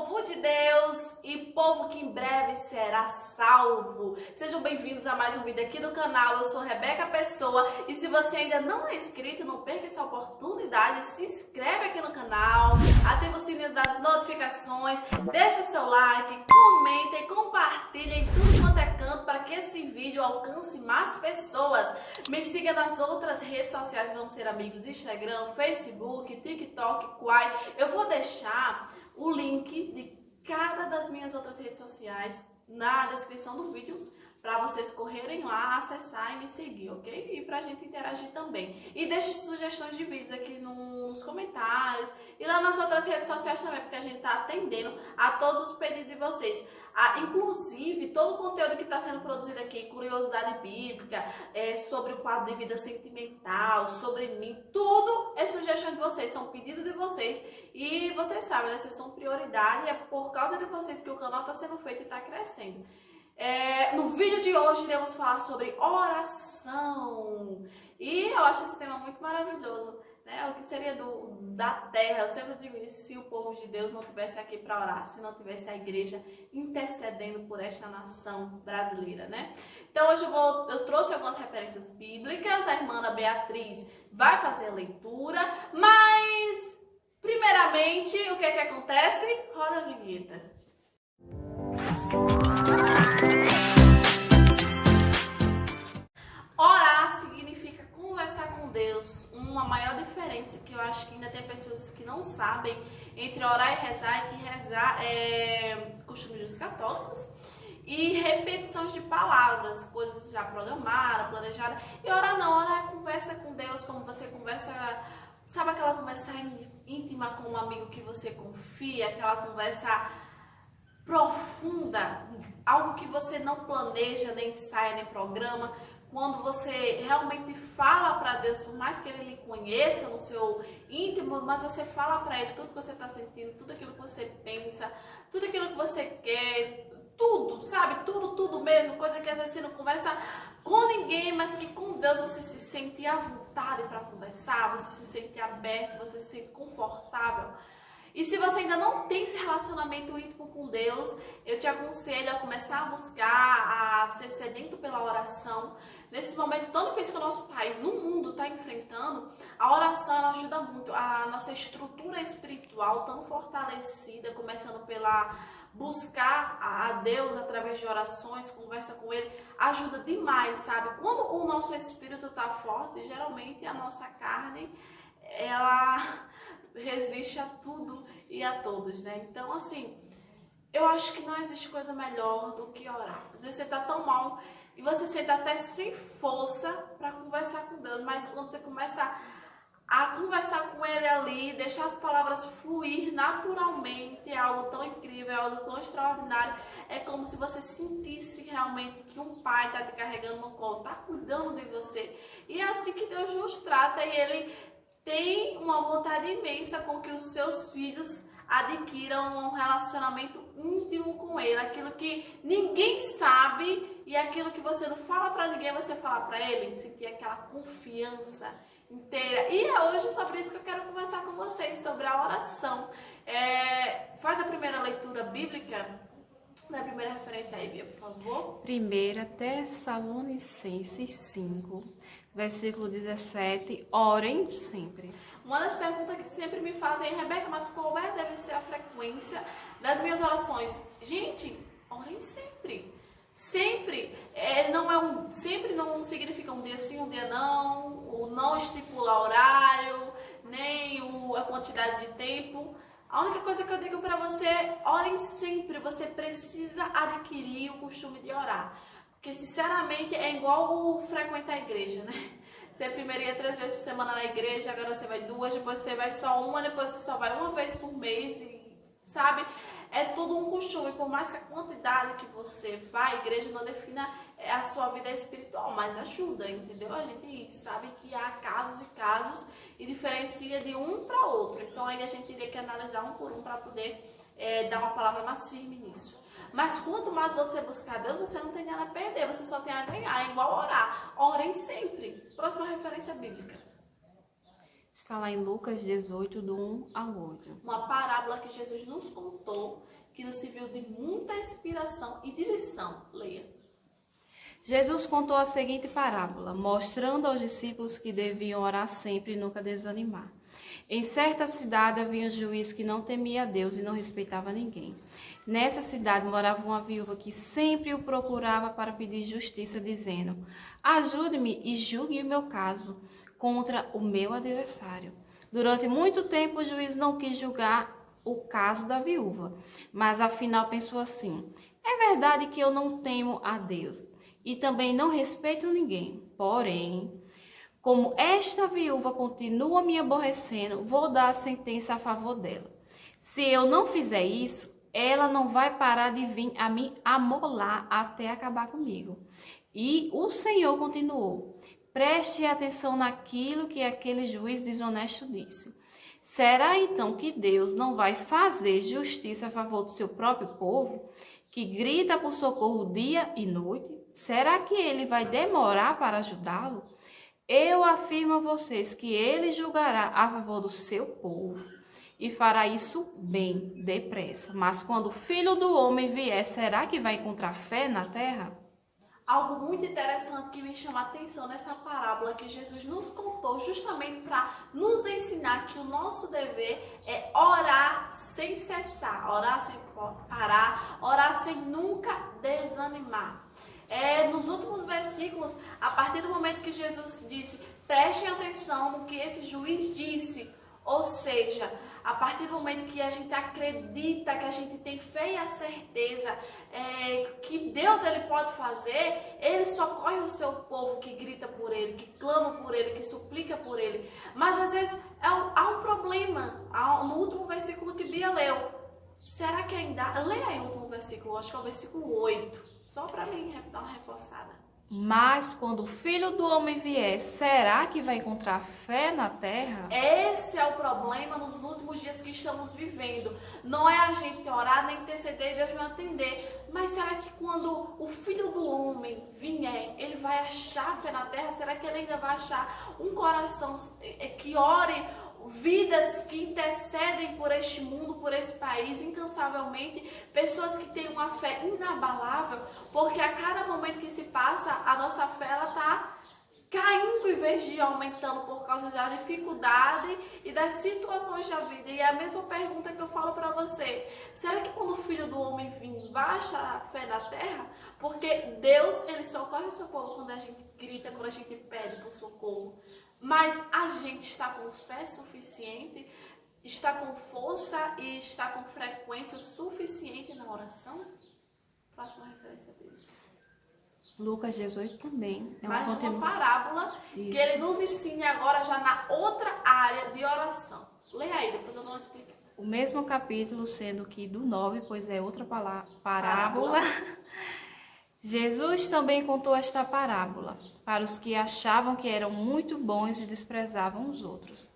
povo de Deus e povo que em breve será salvo. Sejam bem-vindos a mais um vídeo aqui no canal. Eu sou Rebeca Pessoa e se você ainda não é inscrito, não perca essa oportunidade, se inscreve aqui no canal, ativa o sininho das notificações, deixa seu like, comentem, compartilhem tudo quanto é canto para que esse vídeo alcance mais pessoas. Me siga nas outras redes sociais, vamos ser amigos: Instagram, Facebook, TikTok, Quai. Eu vou deixar o link de cada das minhas outras redes sociais na descrição do vídeo para vocês correrem lá, acessar e me seguir, ok? E pra gente interagir também. E deixe sugestões de vídeos aqui nos comentários e lá nas outras redes sociais também, porque a gente tá atendendo a todos os pedidos de vocês. Inclusive, todo o conteúdo que está sendo produzido aqui, curiosidade bíblica, sobre o quadro de vida sentimental, sobre mim, tudo é sugestão de vocês, são pedidos de vocês. E vocês sabem, né? Vocês são prioridade e é por causa de vocês que o canal está sendo feito e está crescendo. No vídeo de hoje iremos falar sobre oração. E eu acho esse tema muito maravilhoso, né? O que seria da terra, eu sempre digo isso, se o povo de Deus não estivesse aqui para orar, se não tivesse a igreja intercedendo por esta nação brasileira, né? Então hoje eu trouxe algumas referências bíblicas, a irmã Ana Beatriz vai fazer a leitura, mas primeiramente o que é que acontece? Roda a vinheta. Orar significa conversar com Deus. Uma maior diferença que eu acho que ainda tem pessoas que não sabem entre orar e rezar é que rezar é costume dos católicos e repetições de palavras, coisas já programadas, planejadas. E orar não, orar é conversa com Deus, como você conversa, sabe aquela conversa íntima com um amigo que você confia, aquela conversa profunda, algo que você não planeja, nem ensaia, nem programa. Quando você realmente fala para Deus, por mais que Ele lhe conheça no seu íntimo, mas você fala para Ele tudo que você está sentindo, tudo aquilo que você pensa, tudo aquilo que você quer, tudo, sabe? Tudo mesmo, coisa que às vezes você não conversa com ninguém, mas que com Deus você se sente à vontade para conversar, você se sente aberto, você se sente confortável. E se você ainda não tem esse relacionamento íntimo com Deus, eu te aconselho a começar a buscar, a ser sedento pela oração. Nesse momento tão difícil que o nosso país, no mundo, está enfrentando, a oração ela ajuda muito. A nossa estrutura espiritual tão fortalecida, começando pela buscar a Deus através de orações, conversa com Ele, ajuda demais, sabe? Quando o nosso espírito está forte, geralmente a nossa carne, ela resiste a tudo e a todos, né? Então, assim, eu acho que não existe coisa melhor do que orar. Às vezes você tá tão mal e você sente até sem força para conversar com Deus, mas quando você começa a conversar com Ele ali, deixar as palavras fluir naturalmente, é algo tão incrível, é algo tão extraordinário. É como se você sentisse realmente que um pai tá te carregando no colo, tá cuidando de você. E é assim que Deus nos trata, e Ele tem uma vontade imensa com que os seus filhos adquiram um relacionamento íntimo com Ele, aquilo que ninguém sabe e aquilo que você não fala para ninguém, você fala para Ele, sentir aquela confiança inteira. E é hoje sobre isso que eu quero conversar com vocês, sobre a oração. Faz a primeira leitura bíblica, da primeira referência aí, Bia, por favor. 1 Tessalonicenses 5, versículo 17, orem sempre. Uma das perguntas que sempre me fazem: Rebeca, mas qual deve ser a frequência das minhas orações? Gente, orem sempre. Sempre. Sempre não significa um dia sim, um dia não, o não estipula horário, nem a quantidade de tempo. A única coisa que eu digo para você é: orem sempre. Você precisa adquirir o costume de orar. Porque, sinceramente, é igual frequentar a igreja, né? Você primeiro ia 3 vezes por semana na igreja, agora você vai 2, depois você vai só uma, depois você só vai 1 vez por mês, e, sabe? É tudo um costume. Por mais que a quantidade que você vai à igreja não defina a sua vida espiritual, mas ajuda, entendeu? A gente sabe que há casos e casos e diferencia de um para outro. Então aí a gente teria que analisar um por um para poder dar uma palavra mais firme nisso. Mas quanto mais você buscar Deus, você não tem nada a perder, você só tem a ganhar. É igual orar. Orem sempre. Próxima referência bíblica. Está lá em Lucas 18, do 1 ao 8. Uma parábola que Jesus nos contou, que nos serviu de muita inspiração e direção. Leia. Jesus contou a seguinte parábola, mostrando aos discípulos que deviam orar sempre e nunca desanimar. Em certa cidade havia um juiz que não temia a Deus e não respeitava ninguém. Nessa cidade morava uma viúva que sempre o procurava para pedir justiça, dizendo: ajude-me e julgue o meu caso contra o meu adversário. Durante muito tempo o juiz não quis julgar o caso da viúva, mas afinal pensou assim: é verdade que eu não temo a Deus e também não respeito ninguém. Porém, como esta viúva continua me aborrecendo, vou dar a sentença a favor dela. Se eu não fizer isso, ela não vai parar de vir a me amolar até acabar comigo. E o Senhor continuou: preste atenção naquilo que aquele juiz desonesto disse. Será então que Deus não vai fazer justiça a favor do seu próprio povo, que grita por socorro dia e noite? Será que ele vai demorar para ajudá-lo? Eu afirmo a vocês que ele julgará a favor do seu povo e fará isso bem depressa. Mas quando o Filho do Homem vier, será que vai encontrar fé na terra? Algo muito interessante que me chama a atenção nessa parábola que Jesus nos contou justamente para nos ensinar que o nosso dever é orar sem cessar, orar sem parar, orar sem nunca desanimar. Nos últimos versículos, a partir do momento que Jesus disse, prestem atenção no que esse juiz disse, ou seja, a partir do momento que a gente acredita, que a gente tem fé e a certeza que Deus ele pode fazer, ele socorre o seu povo que grita por ele, que clama por ele, que suplica por ele. Mas às vezes há um problema. No último versículo que Bia leu, será que ainda... Leia aí o último versículo, acho que é o versículo 8, só para mim dar uma reforçada. Mas quando o Filho do Homem vier, será que vai encontrar fé na terra? Esse é o problema nos últimos dias que estamos vivendo. Não é a gente orar, nem interceder e Deus não atender. Mas será que quando o Filho do Homem vier, ele vai achar fé na terra? Será que ele ainda vai achar um coração que ore, vidas que intercedem por este mundo, por esse país, incansavelmente, pessoas que têm uma fé inabalável, porque a cada momento que se passa, a nossa fé está caindo em vez de aumentando por causa da dificuldade e das situações da vida. E é a mesma pergunta que eu falo para você: será que quando o Filho do Homem vir, vai achar a fé na terra? Porque Deus, ele socorre o seu povo quando a gente grita, quando a gente pede por socorro. Mas a gente está com fé suficiente, está com força e está com frequência suficiente na oração? Próxima referência bíblica. Lucas 18 também. Mais uma parábola que ele nos ensina agora já na outra área de oração. Leia aí, depois eu vou explicar. O mesmo capítulo, sendo que do 9, pois é outra parábola. Jesus também contou esta parábola para os que achavam que eram muito bons e desprezavam os outros.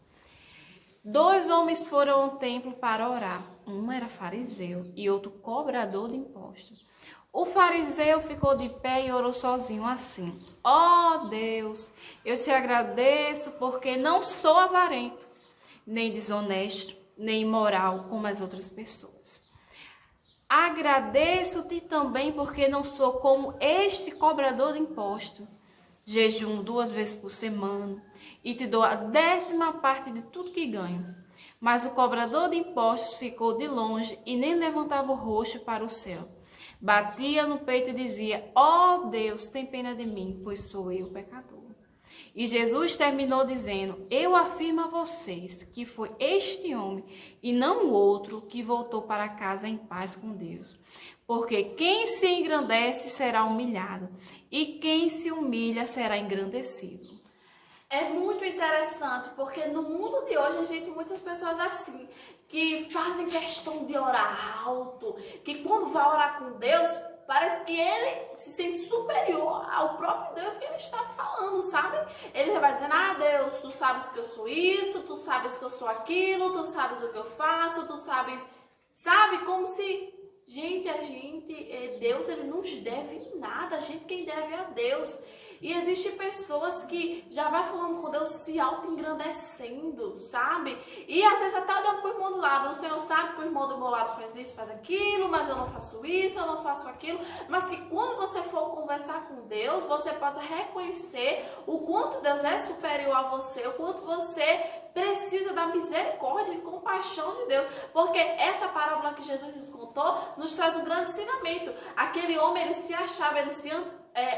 2 homens foram ao templo para orar. Um era fariseu e outro cobrador de impostos. O fariseu ficou de pé e orou sozinho assim: ó Deus, eu te agradeço porque não sou avarento, nem desonesto, nem imoral como as outras pessoas. Agradeço-te também porque não sou como este cobrador de imposto. Jejum 2 vezes por semana e te dou a 10ª parte de tudo que ganho. Mas o cobrador de impostos ficou de longe e nem levantava o rosto para o céu. Batia no peito e dizia: ó Deus, tem pena de mim, pois sou eu pecador. E Jesus terminou dizendo: eu afirmo a vocês que foi este homem e não o outro que voltou para casa em paz com Deus. Porque quem se engrandece será humilhado e quem se humilha será engrandecido. É muito interessante, porque no mundo de hoje a gente muitas pessoas assim, que fazem questão de orar alto, que quando vai orar com Deus, parece que ele se sente superior ao próprio Deus que ele está falando, sabe? Ele já vai dizendo: ah, Deus, tu sabes que eu sou isso, tu sabes que eu sou aquilo, tu sabes o que eu faço, tu sabes... Sabe? Como se... Gente, Deus, ele não nos deve nada, a gente quem deve é a Deus. E existem pessoas que já vai falando com Deus, se auto-engrandecendo, sabe? E às vezes até olhando pro irmão do lado. O Senhor sabe que o irmão do meu lado faz isso, faz aquilo, mas eu não faço isso, eu não faço aquilo. Mas que quando você for conversar com Deus, você possa reconhecer o quanto Deus é superior a você, o quanto você precisa da misericórdia e compaixão de Deus. Porque essa parábola que Jesus nos contou nos traz um grande ensinamento. Aquele homem, ele se achava, ele se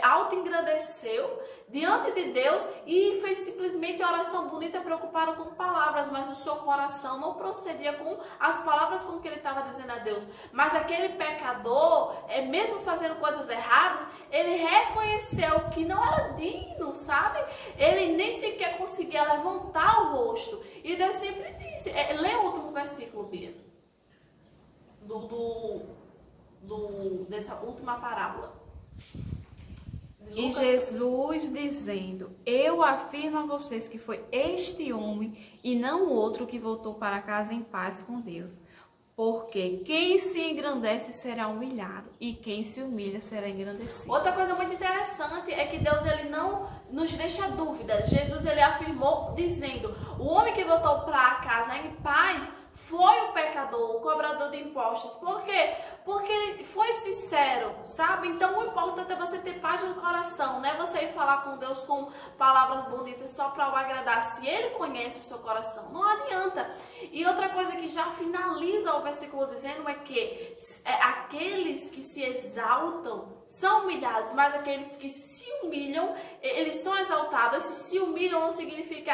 auto-engrandeceu diante de Deus e fez simplesmente oração bonita, preocupado com palavras, mas o seu coração não procedia com as palavras com que ele estava dizendo a Deus. Mas aquele pecador, mesmo fazendo coisas erradas, ele reconheceu que não era digno, sabe? Ele nem sequer conseguia levantar o rosto. E Deus sempre disse, lê o último versículo, Bia, dessa última parábola. E Jesus dizendo, eu afirmo a vocês que foi este homem e não o outro que voltou para casa em paz com Deus. Porque quem se engrandece será humilhado e quem se humilha será engrandecido. Outra coisa muito interessante é que Deus, ele não nos deixa dúvida. Jesus, ele afirmou dizendo, o homem que voltou para casa em paz foi o pecador, o cobrador de impostos. Por quê? Porque ele foi sincero, sabe? Então o importante é você ter paz no coração, né? Você ir falar com Deus com palavras bonitas só para o agradar. Se ele conhece o seu coração, não adianta. E outra coisa que já finaliza o versículo dizendo é que aqueles que se exaltam são humilhados, mas aqueles que se humilham, eles são exaltados. Esse se humilham não significa,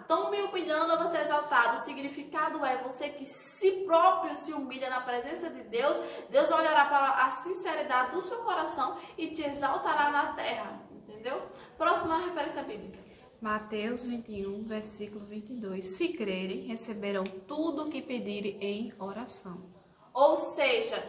estão me humilhando, eu vou ser exaltado. O significado é você que si próprio se humilha na presença de Deus. Deus olhará para a sinceridade do seu coração e te exaltará na terra, entendeu? Próxima referência bíblica. Mateus 21, versículo 22. Se crerem, receberão tudo o que pedirem em oração. Ou seja,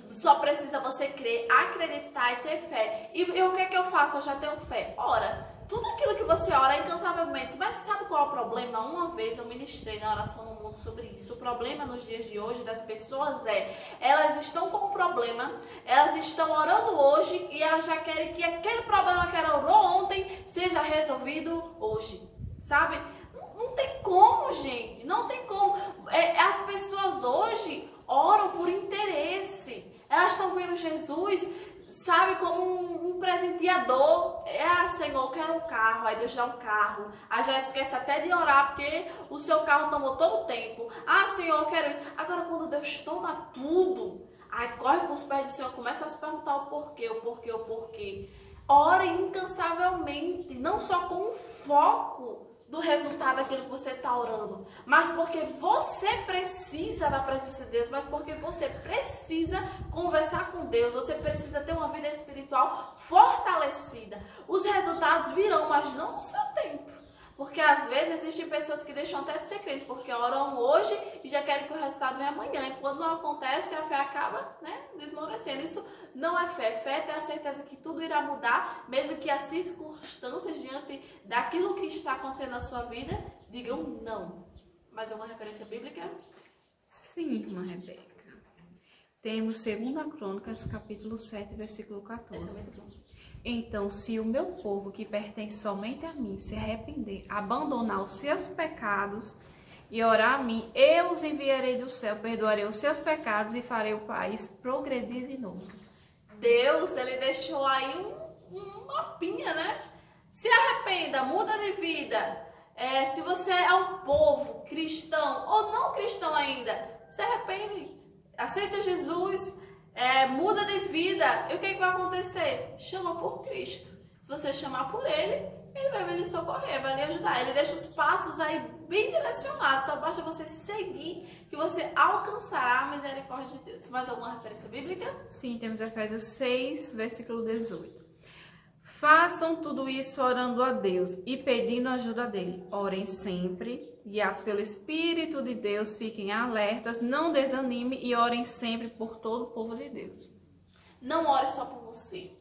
só precisa você crer, acreditar e ter fé. E o que é que eu faço? Eu já tenho fé. Ora. Tudo aquilo que você ora incansavelmente. Mas sabe qual é o problema? Uma vez eu ministrei na oração no mundo sobre isso. O problema nos dias de hoje das pessoas elas estão com um problema, elas estão orando hoje e elas já querem que aquele problema que ela orou ontem seja resolvido hoje. Sabe? Não tem como, gente. Não tem como. As pessoas hoje oram por interesse. Elas estão vendo Jesus, sabe, como um presenteador. Senhor, eu quero um carro. Aí Deus dá um carro. Aí já esquece até de orar porque o seu carro tomou todo o tempo. Senhor, eu quero isso. Agora, quando Deus toma tudo, aí corre para os pés do Senhor, começa a se perguntar o porquê, o porquê, o porquê. Ore incansavelmente, não só com o foco do resultado daquilo que você está orando, mas porque você precisa da presença de Deus, mas porque você precisa conversar com Deus, você precisa ter uma vida espiritual fortalecida. Os resultados virão, mas não no seu tempo. Porque às vezes existem pessoas que deixam até de ser crente, porque oram hoje e já querem que o resultado venha amanhã. E quando não acontece, a fé acaba, desmorecendo. Isso não é fé. Fé é ter a certeza que tudo irá mudar, mesmo que as circunstâncias diante daquilo que está acontecendo na sua vida digam não. Mas é uma referência bíblica? Sim, irmã Rebeca. Temos 2 Crônicas, capítulo 7, versículo 14. Esse é muito bom. Então, se o meu povo, que pertence somente a mim, se arrepender, abandonar os seus pecados e orar a mim, eu os enviarei do céu, perdoarei os seus pecados e farei o país progredir de novo. Deus, ele deixou aí um mapinha, né? Se arrependa, muda de vida. Se você é um povo cristão ou não cristão ainda, se arrepende, aceita Jesus, muda de vida. E o que vai acontecer? Chama por Cristo. Se você chamar por Ele, Ele vai lhe socorrer, vai lhe ajudar. Ele deixa os passos aí bem direcionados. Só basta você seguir que você alcançará a misericórdia de Deus. Mais alguma referência bíblica? Sim, temos Efésios 6, versículo 18. Façam tudo isso orando a Deus e pedindo a ajuda dele. Orem sempre, guiados pelo Espírito de Deus, fiquem alertas, não desanime e orem sempre por todo o povo de Deus. Não ore só por você.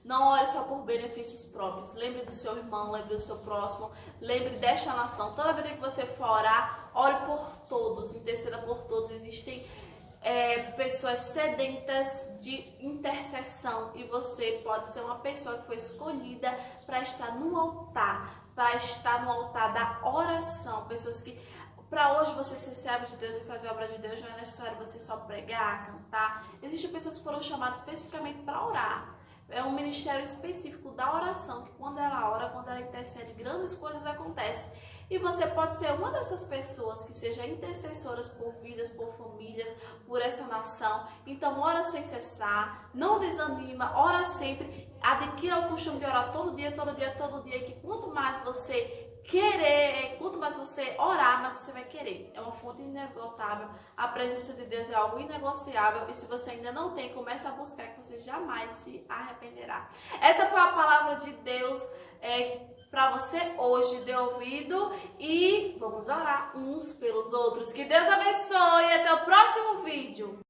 Não ore só por benefícios próprios. Lembre do seu irmão, lembre do seu próximo, lembre desta nação. Toda vez que você for orar, ore por todos, interceda por todos. Existem pessoas sedentas de intercessão, e você pode ser uma pessoa que foi escolhida para estar no altar, da oração. Pessoas que, para hoje você ser servo de Deus e fazer a obra de Deus, não é necessário você só pregar, cantar. Existem pessoas que foram chamadas especificamente para orar. É um ministério específico da oração, que quando ela ora, quando ela intercede, grandes coisas acontecem. E você pode ser uma dessas pessoas que seja intercessoras por vidas, por famílias, por essa nação. Então, ora sem cessar, não desanima, ora sempre, adquira o costume de orar todo dia, que quanto mais você quanto mais você orar, mais você vai querer. É uma fonte inesgotável. A presença de Deus é algo inegociável. E se você ainda não tem, comece a buscar, que você jamais se arrependerá. Essa foi a palavra de Deus para você hoje. Dê ouvido e vamos orar uns pelos outros. Que Deus abençoe e até o próximo vídeo.